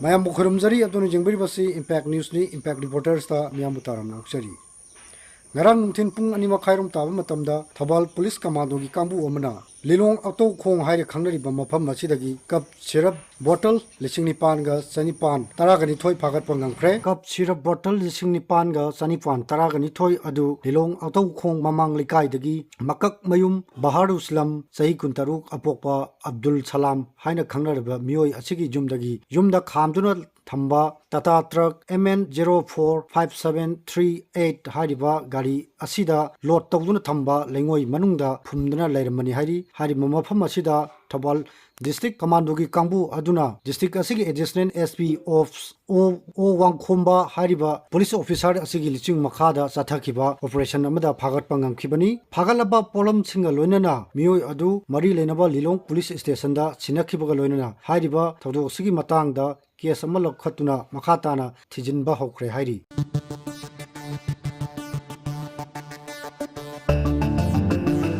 Mayam Bukharum Zari Abdul Jingbi Basi Impact News ni Impact Reporters ta Miamutaram Naksari. Ngarang Tin Pung Anima Kairum Taba Matamda, Tabal Police Commando gi Kambu Omana, Lilong Auto Kong Hai Kangari Bamapam Masidagi, Cup Syrup Bottle, Lissing Panga, Sanipan, Taragani Toy Pagat Pangang Pre, Cup Syrup Bottle, Lissing Panga, Sanipan, Taragani Toy Adu, Lilong Auto Kong Mamang Likai Dagi, Makak Mayum, Baharu Slam, Sahi Kuntaruk, Apopa, Abdul Salam, Haina Kangaraba, Mioy Asigi Jumdagi, Jumda Kamduna Thamba, Tata Truck MN045738 Hariba Gari Asida Lot Tawduna Thamba Lengoi Manungda Pumdana Lermani Hari Hari Mamapam Asida Tabal District Commandogi Kambu Aduna District Asigi Adjustment SP of O Wangkhomba Hariba Police Officer Asigi Liching Makada Sathakiba Operation Amada Pagat Pangam Kibani Pagalaba Polam Singa Loinana Mioi Adu Mari Lenaba Lilong Police Station da Sinakibaga Loinana Hariba Tawdo Sigi Matangda Kes Amalok Khatuna Makhatana Tijinba Hokre Hari